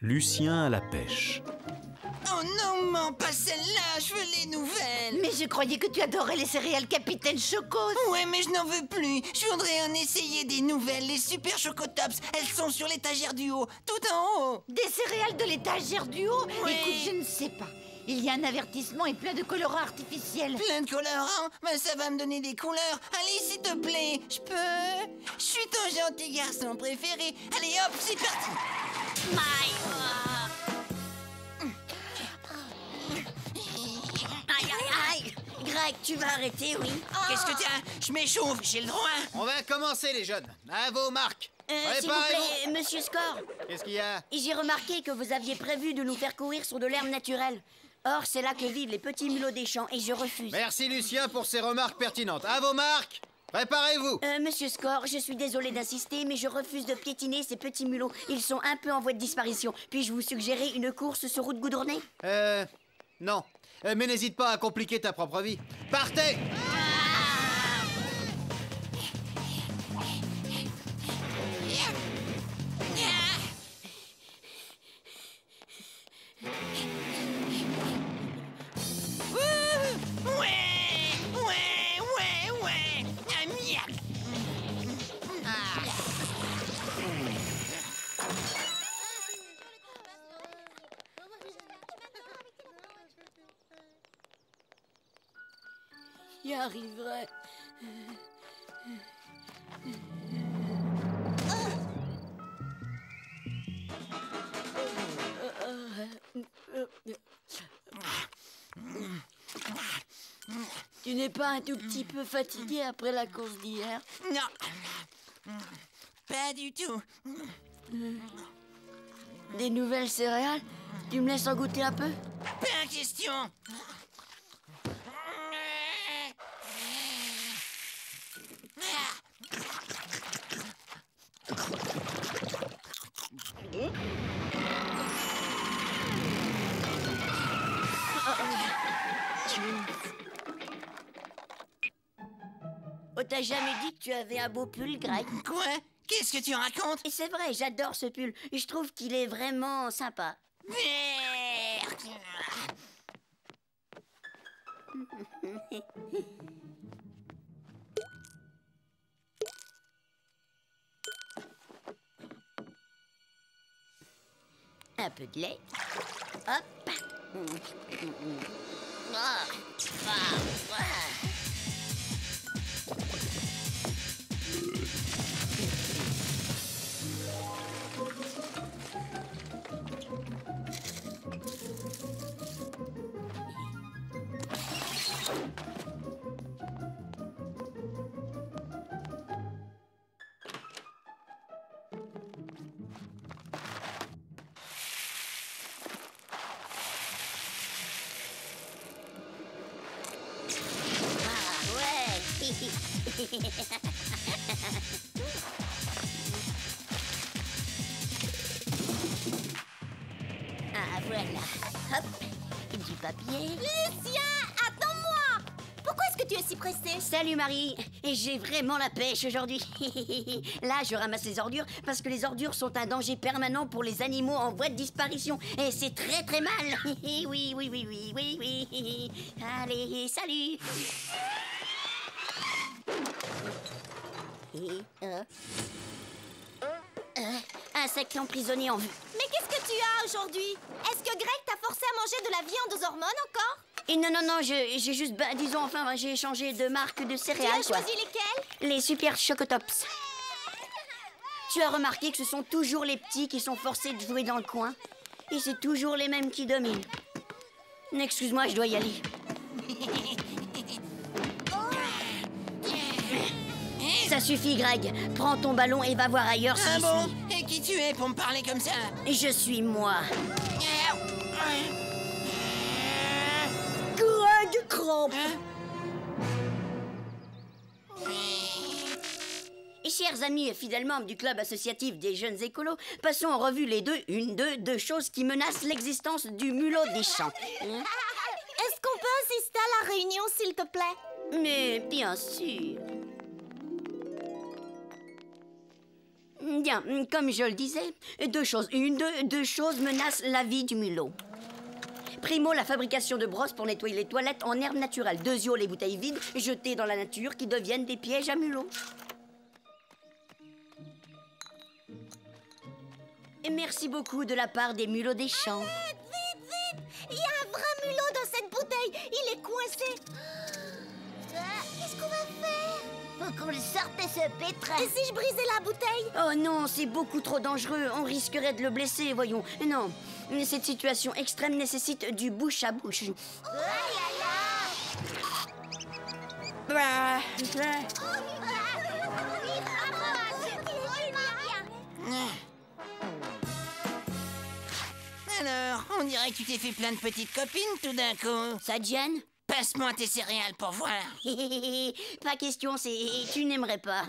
Lucien à la pêche. Oh non, non, pas celle-là, je veux les nouvelles. Mais je croyais que tu adorais les céréales Capitaine Chocos. Ouais, mais je n'en veux plus. Je voudrais en essayer des nouvelles, les Super Chocotops. Elles sont sur l'étagère du haut, tout en haut. Des céréales de l'étagère du haut? Oui. Écoute, je ne sais pas. Il y a un avertissement et plein de colorants artificiels. Plein de colorants, ben ça va me donner des couleurs. Allez, s'il te plaît, je peux? Je suis ton gentil garçon préféré. Allez hop, c'est parti. Aïe, aïe, aïe! Greg, tu vas arrêter, oui? Qu'est-ce que t'as? Je m'échauffe, j'ai le droit. On va commencer, les jeunes. À vos marques. S'il vous plaît, monsieur Score. Qu'est-ce qu'il y a? J'ai remarqué que vous aviez prévu de nous faire courir sur de l'herbe naturelle. Or, c'est là que vivent les petits mulots des champs et je refuse. Merci, Lucien, pour ces remarques pertinentes. À vos marques. Préparez-vous. Monsieur Score, je suis désolée d'insister, mais je refuse de piétiner ces petits mulots. Ils sont un peu en voie de disparition. Puis-je vous suggérer une course sur route goudronnée? Non. Mais n'hésite pas à compliquer ta propre vie. Partez! Ouais. Ah, miam. Y arriverait. Tu n'es pas un tout petit peu fatigué après la course d'hier? Non. Pas du tout. Des nouvelles céréales? Tu me laisses en goûter un peu? Pas question. Oh, t'as jamais dit que tu avais un beau pull, Greg? Quoi? Qu'est-ce que tu racontes? Et c'est vrai, j'adore ce pull. Je trouve qu'il est vraiment sympa. Un peu de lait. Hop. Ah, voilà. Hop. Du papier. Lucien, attends-moi! Pourquoi est-ce que tu es si pressé? Salut Marie, et j'ai vraiment la pêche aujourd'hui. Là, je ramasse les ordures parce que les ordures sont un danger permanent pour les animaux en voie de disparition. Et c'est très très mal. Oui. Allez, salut. Insecte emprisonné en vue. Mais qu'est-ce que tu as aujourd'hui? Est-ce que Greg t'a forcé à manger de la viande aux hormones encore? Et non, j'ai juste, j'ai changé de marque de céréales. Tu as choisi lesquelles? Les Super Chocotops. Tu as remarqué que ce sont toujours les petits qui sont forcés de jouer dans le coin. Et c'est toujours les mêmes qui dominent. Excuse-moi, je dois y aller. Ça suffit, Greg. Prends ton ballon et va voir ailleurs si Ah j'y bon? Et qui tu es pour me parler comme ça? suis. Je suis moi. Greg Cramp. Et chers amis et fidèles membres du club associatif des jeunes écolos, passons en revue les deux choses qui menacent l'existence du mulot des champs. Est-ce qu'on peut assister à la réunion, s'il te plaît? Mais bien sûr. Bien, comme je le disais, deux choses menacent la vie du mulot. Primo, la fabrication de brosses pour nettoyer les toilettes en herbe naturelle. Deuxio, les bouteilles vides jetées dans la nature qui deviennent des pièges à mulots. Et merci beaucoup de la part des mulots des champs. Vite! Il y a un vrai mulot dans cette bouteille. Il est coincé. Qu'est-ce qu'on va faire? Faut qu'on le sorte de ce pétrin. Et si je brisais la bouteille? Oh non, c'est beaucoup trop dangereux. On risquerait de le blesser, voyons. Non, cette situation extrême nécessite du bouche à bouche. Oh là là! Alors, on dirait que tu t'es fait plein de petites copines tout d'un coup. Ça te gêne? Passe-moi tes céréales pour voir. Pas question, tu n'aimerais pas.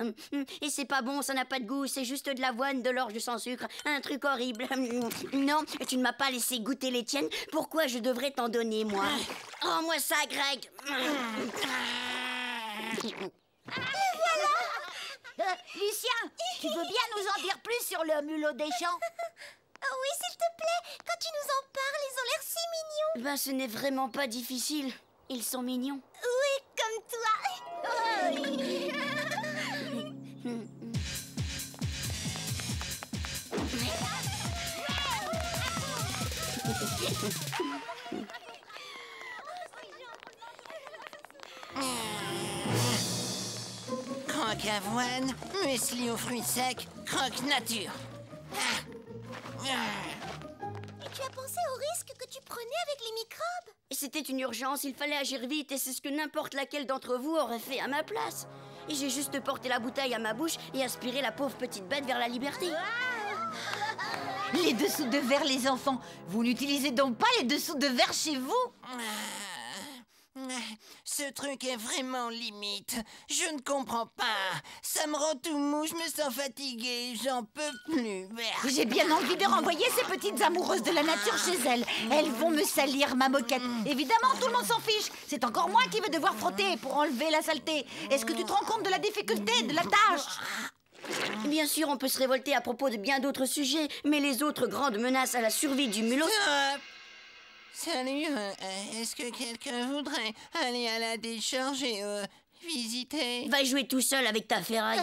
Et c'est pas bon, ça n'a pas de goût, c'est juste de l'avoine, de l'orge sans sucre, un truc horrible. Non, tu ne m'as pas laissé goûter les tiennes, pourquoi je devrais t'en donner, moi? Rends-moi ça, Greg. Lucien, tu veux bien nous en dire plus sur le mulot des champs? Oh oui, s'il te plaît, quand tu nous en parles, ils ont l'air si mignons. Ben, ce n'est vraiment pas difficile. Ils sont mignons. Oui, comme toi. Croque avoine, muesli aux fruits secs, croque nature. Et tu as pensé au risque que tu prenais avec les microbes? C'était une urgence, il fallait agir vite et c'est ce que n'importe laquelle d'entre vous aurait fait à ma place. Et j'ai juste porté la bouteille à ma bouche et aspiré la pauvre petite bête vers la liberté. Les dessous de verre, les enfants. Vous n'utilisez donc pas les dessous de verre chez vous? Ce truc est vraiment limite. Je ne comprends pas. Ça me rend tout mou, je me sens fatiguée, j'en peux plus. J'ai bien envie de renvoyer ces petites amoureuses de la nature chez elles. Elles vont me salir ma moquette. Évidemment, tout le monde s'en fiche. C'est encore moi qui vais devoir frotter pour enlever la saleté. Est-ce que tu te rends compte de la difficulté de la tâche? Bien sûr, on peut se révolter à propos de bien d'autres sujets, mais les autres grandes menaces à la survie du mulot... Salut, est-ce que quelqu'un voudrait aller à la décharge et visiter? Va jouer tout seul avec ta ferraille.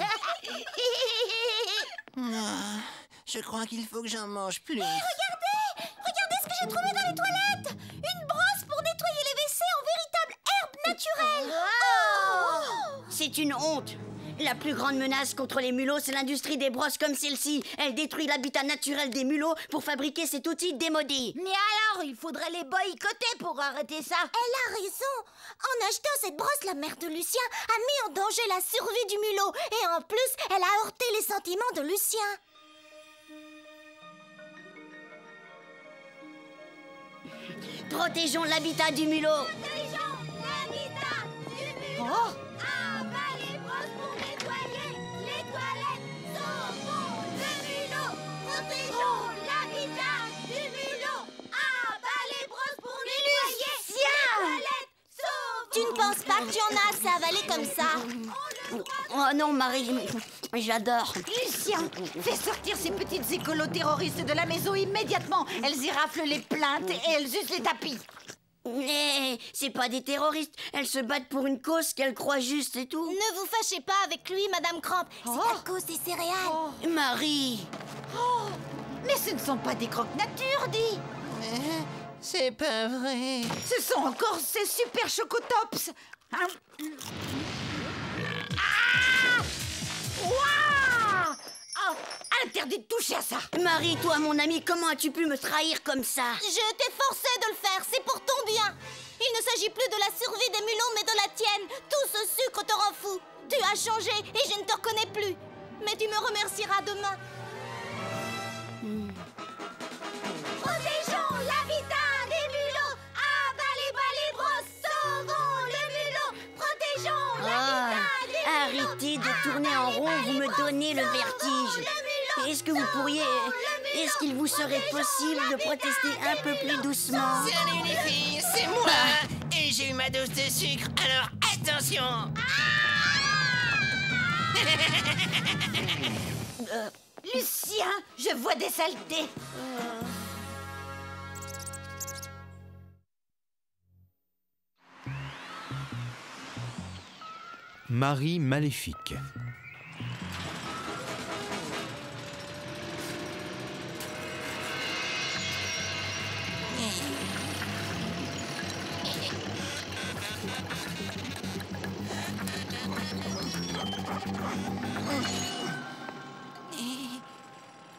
Je crois qu'il faut que j'en mange plus. Regardez ce que j'ai trouvé dans les toilettes. Une brosse pour nettoyer les WC en véritable herbe naturelle. Oh! C'est une honte. La plus grande menace contre les mulots, c'est l'industrie des brosses comme celle-ci. Elle détruit l'habitat naturel des mulots pour fabriquer cet outil démodé. Mais alors, il faudrait les boycotter pour arrêter ça. Elle a raison. En achetant cette brosse, la mère de Lucien a mis en danger la survie du mulot. Et en plus, elle a heurté les sentiments de Lucien. Protégeons l'habitat du mulot. Protégeons l'habitat du mulot. Oh! Abat les brosses pour nettoyer les toilettes. Sauvons le mulot. Protégeons l'habitat du mulot. Abat les brosses pour nettoyer les toilettes. Sauvons. Tu ne penses pas que tu en as assez avalé comme ça? Oh non, Marie, j'adore. Lucien, fais sortir ces petites écolos terroristes de la maison immédiatement. Elles y raflent les plaintes et elles usent les tapis. Mais c'est pas des terroristes. Elles se battent pour une cause qu'elles croient juste, c'est tout. Ne vous fâchez pas avec lui, Madame Crampe. C'est à cause des céréales. Marie. Oh, mais ce ne sont pas des croque-nature, dis. C'est pas vrai. Ce sont encore ces super chocotops. Hein? Ah! Ouah! Oh, interdit de toucher à ça. Marie, toi, mon amie, comment as-tu pu me trahir comme ça? Je t'ai forcé de le faire, c'est pour ton bien. Il ne s'agit plus de la survie des mulots, mais de la tienne. Tout ce sucre te rend fou. Tu as changé et je ne te reconnais plus. Mais tu me remercieras demain. Protégeons l'habitat des mulots. Abat les brosses, sauvons le mulot. Protégeons l'habitat des mulots. Arrêtez de tourner en rond, vous me donnez le vertige. Est-ce que vous pourriez... Est-ce qu'il vous serait possible de protester un peu plus doucement? Salut les filles, c'est moi. Et j'ai eu ma dose de sucre, alors attention. Lucien, je vois des saletés. Marie maléfique.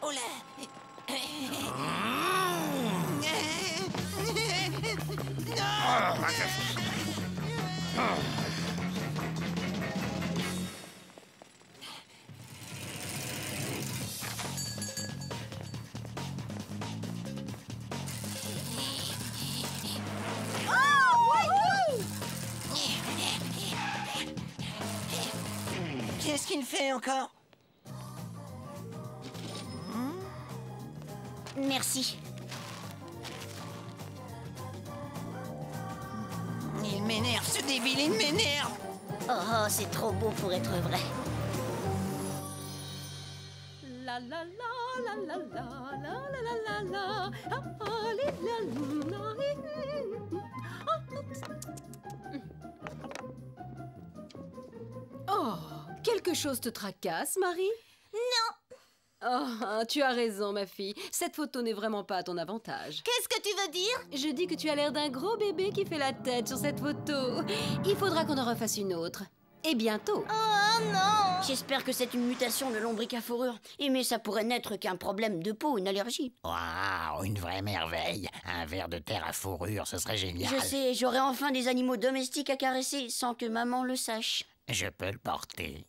Oh là. Qu'est-ce qu'il fait encore? Merci. Il m'énerve, ce débile, il m'énerve. Oh, c'est trop beau pour être vrai. La la la la la la la la la la ah, ah, li, la, la, li. Oh, quelque chose te tracasse, Marie? Non. Oh, tu as raison, ma fille. Cette photo n'est vraiment pas à ton avantage. Qu'est-ce que tu veux dire? Je dis que tu as l'air d'un gros bébé qui fait la tête sur cette photo. Il faudra qu'on en refasse une autre. Et bientôt. Oh non. J'espère que c'est une mutation de lombric à fourrure. Mais ça pourrait n'être qu'un problème de peau, une allergie. Waouh, une vraie merveille. Un ver de terre à fourrure, ce serait génial. Je sais, j'aurai enfin des animaux domestiques à caresser sans que maman le sache. Je peux le porter.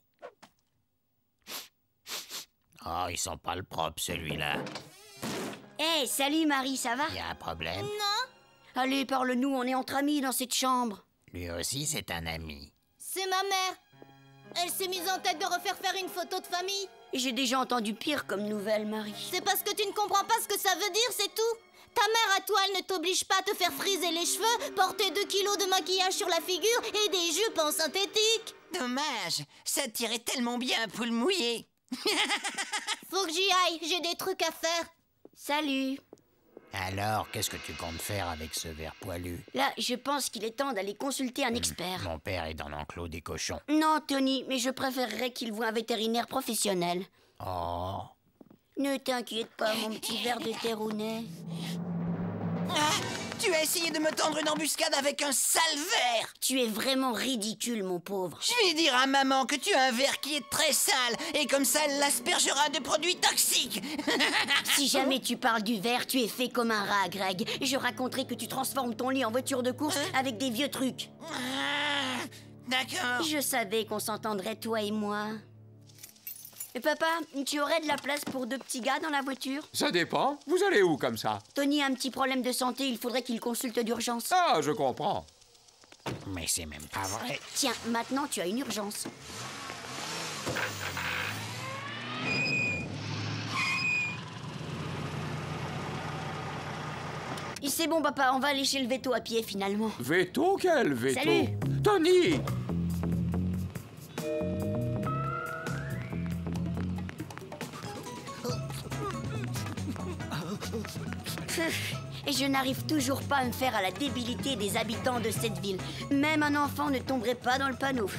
Oh, il sent pas le propre, celui-là. Hé, salut Marie, ça va? Il y a un problème? Non. Allez, parle-nous, on est entre amis dans cette chambre. Lui aussi, c'est un ami. C'est ma mère. Elle s'est mise en tête de refaire faire une photo de famille. J'ai déjà entendu pire comme nouvelle, Marie. C'est parce que tu ne comprends pas ce que ça veut dire, c'est tout. Ta mère à toi, elle ne t'oblige pas à te faire friser les cheveux, porter 2 kilos de maquillage sur la figure et des jupes en synthétique. Dommage, ça tirait tellement bien à poule mouillée. Faut que j'y aille, j'ai des trucs à faire. Salut. Alors, qu'est-ce que tu comptes faire avec ce ver poilu? Là, je pense qu'il est temps d'aller consulter un expert. Mon père est dans l'enclos des cochons. Non, Tony, mais je préférerais qu'il voie un vétérinaire professionnel. Oh. Ne t'inquiète pas, mon petit ver de terrounet. Ah, tu as essayé de me tendre une embuscade avec un sale ver. Tu es vraiment ridicule, mon pauvre. Je vais dire à maman que tu as un ver qui est très sale et comme ça elle l'aspergera de produits toxiques. Si jamais tu parles du ver, tu es fait comme un rat, Greg. Je raconterai que tu transformes ton lit en voiture de course avec des vieux trucs. Ah, d'accord. Je savais qu'on s'entendrait, toi et moi. Et papa, tu aurais de la place pour 2 petits gars dans la voiture? Ça dépend. Vous allez où comme ça? Tony a un petit problème de santé, il faudrait qu'il consulte d'urgence. Ah, je comprends. Mais c'est même pas vrai. Tiens, maintenant tu as une urgence. Et c'est bon, papa, on va aller chez le veto à pied finalement. Veto, quel veto? Salut. Tony! Et je n'arrive toujours pas à me faire à la débilité des habitants de cette ville. Même un enfant ne tomberait pas dans le panneau.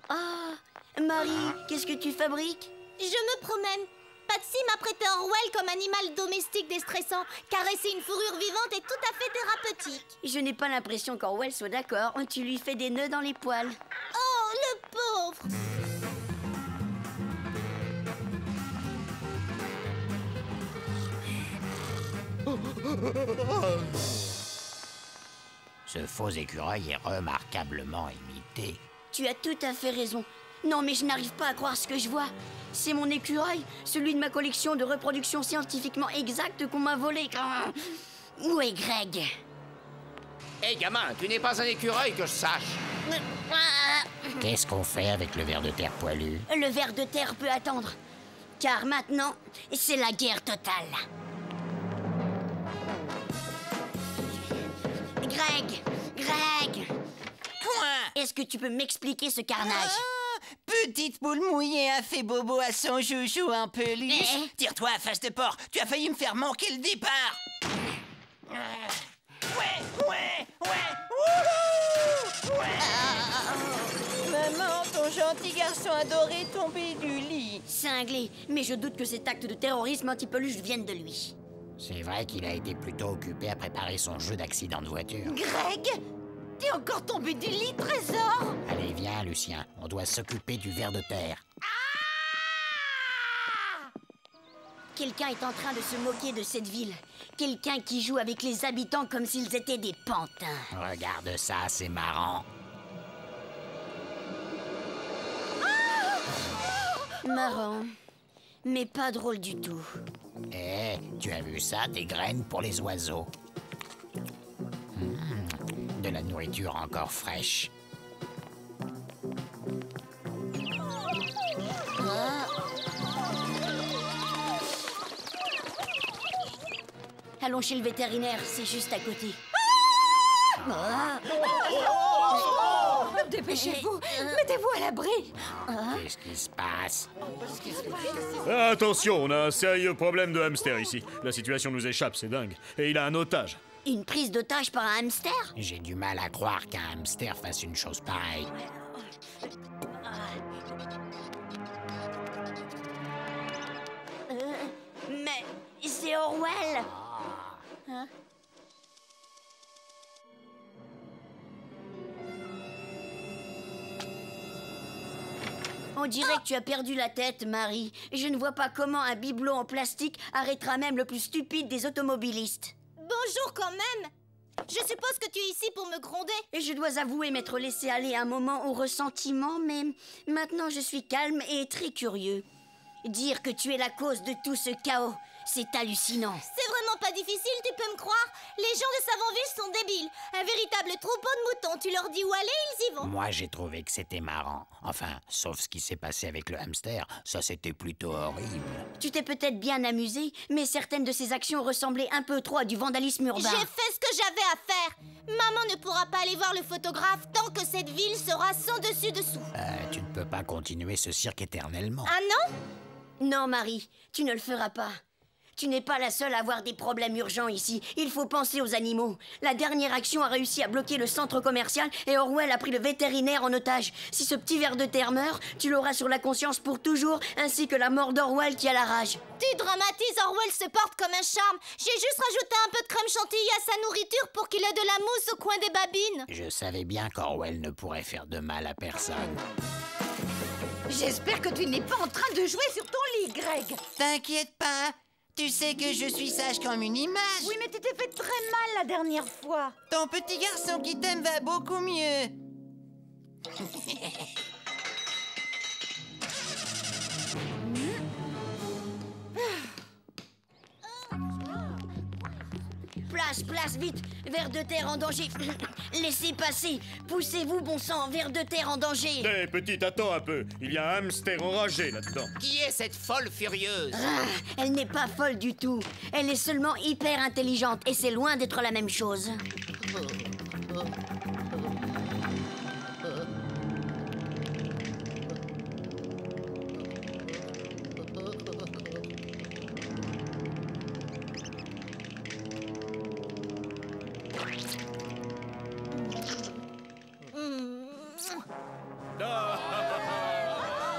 Ah, Marie, qu'est-ce que tu fabriques? Je me promène. Patsy m'a prêté Orwell comme animal domestique déstressant. Caresser une fourrure vivante est tout à fait thérapeutique. Je n'ai pas l'impression qu'Orwell soit d'accord. Tu lui fais des nœuds dans les poils. Oh, le pauvre! Ce faux écureuil est remarquablement imité. Tu as tout à fait raison. Non, mais je n'arrive pas à croire ce que je vois. C'est mon écureuil, celui de ma collection de reproductions scientifiquement exactes qu'on m'a volé. Où est Greg? Hé, gamin, tu n'es pas un écureuil que je sache. Qu'est-ce qu'on fait avec le ver de terre poilu? Le ver de terre peut attendre. Car maintenant, c'est la guerre totale. Greg! Greg! Est-ce que tu peux m'expliquer ce carnage? Petite boule mouillée a fait bobo à son chouchou en peluche. Tire-toi, face de porc, tu as failli me faire manquer le départ. Ouais. Wouhou! Maman, ton gentil garçon adoré est tombé du lit. Cinglé, mais je doute que cet acte de terrorisme anti-peluche vienne de lui. C'est vrai qu'il a été plutôt occupé à préparer son jeu d'accident de voiture. Greg, t'es encore tombé du lit, trésor? Allez, viens, Lucien. On doit s'occuper du ver de terre. Quelqu'un est en train de se moquer de cette ville. Quelqu'un qui joue avec les habitants comme s'ils étaient des pantins. Regarde ça, c'est marrant. Marrant, mais pas drôle du tout. Eh, tu as vu ça, des graines pour les oiseaux? De la nourriture encore fraîche. Allons chez le vétérinaire, c'est juste à côté. Dépêchez-vous, mettez-vous à l'abri. Qu'est-ce qui se passe? Attention, on a un sérieux problème de hamster ici. La situation nous échappe, c'est dingue. Et il a un otage. Une prise d'otage par un hamster? J'ai du mal à croire qu'un hamster fasse une chose pareille. Mais c'est Orwell. Hein? On dirait que tu as perdu la tête, Marie. Je ne vois pas comment un bibelot en plastique arrêtera même le plus stupide des automobilistes. Bonjour quand même. Je suppose que tu es ici pour me gronder. Et je dois avouer m'être laissé aller un moment au ressentiment, mais maintenant je suis calme et très curieux. Dire que tu es la cause de tout ce chaos, c'est hallucinant. C'est vraiment pas difficile, tu peux me croire. Les gens de Savonville sont débiles. Un véritable troupeau de moutons. Tu leur dis où aller, ils y vont. Moi, j'ai trouvé que c'était marrant. Enfin, sauf ce qui s'est passé avec le hamster. Ça, c'était plutôt horrible. Tu t'es peut-être bien amusé, mais certaines de ces actions ressemblaient un peu trop à du vandalisme urbain. J'ai fait ce que j'avais à faire. Maman ne pourra pas aller voir le photographe tant que cette ville sera sans dessus-dessous. Tu ne peux pas continuer ce cirque éternellement. Ah non? Non, Marie, tu ne le feras pas. Tu n'es pas la seule à avoir des problèmes urgents ici. Il faut penser aux animaux. La dernière action a réussi à bloquer le centre commercial et Orwell a pris le vétérinaire en otage. Si ce petit ver de terre meurt, tu l'auras sur la conscience pour toujours, ainsi que la mort d'Orwell qui a la rage. Tu dramatises, Orwell se porte comme un charme. J'ai juste rajouté un peu de crème chantilly à sa nourriture pour qu'il ait de la mousse au coin des babines. Je savais bien qu'Orwell ne pourrait faire de mal à personne. J'espère que tu n'es pas en train de jouer sur ton lit, Greg. T'inquiète pas. Tu sais que je suis sage comme une image. Oui, mais tu t'es fait très mal la dernière fois. Ton petit garçon qui t'aime va beaucoup mieux. Place, vite! Ver de terre en danger! Laissez passer! Poussez-vous, bon sang! Ver de terre en danger! Eh, petite, attends un peu. Il y a un hamster enragé là-dedans. Qui est cette folle furieuse? Elle n'est pas folle du tout. Elle est seulement hyper intelligente et c'est loin d'être la même chose.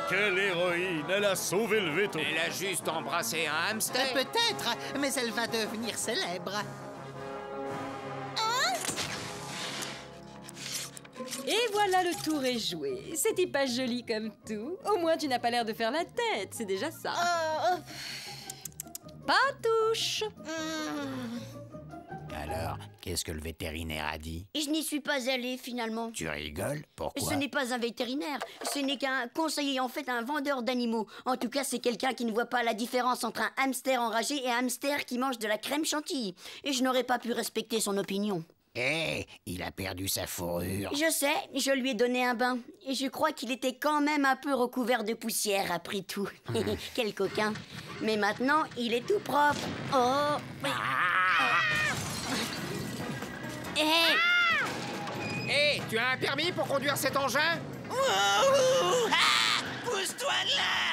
Quelle héroïne! Elle a sauvé le veto. Elle a juste embrassé un hamster. Peut-être, mais elle va devenir célèbre. Et voilà, le tour est joué. C'était pas joli comme tout. Au moins, tu n'as pas l'air de faire la tête, c'est déjà ça. Pas touche. Alors, qu'est-ce que le vétérinaire a dit? Et je n'y suis pas allée, finalement. Tu rigoles? Pourquoi? Ce n'est pas un vétérinaire, ce n'est qu'un conseiller, en fait un vendeur d'animaux. En tout cas, c'est quelqu'un qui ne voit pas la différence entre un hamster enragé et un hamster qui mange de la crème chantilly. Et je n'aurais pas pu respecter son opinion. Eh, il a perdu sa fourrure. Je sais, je lui ai donné un bain. Et je crois qu'il était quand même un peu recouvert de poussière, après tout. Quel coquin. Mais maintenant, il est tout propre. Oh oui. Hé, tu as un permis pour conduire cet engin? Wouhou! Ah! Pousse-toi de là!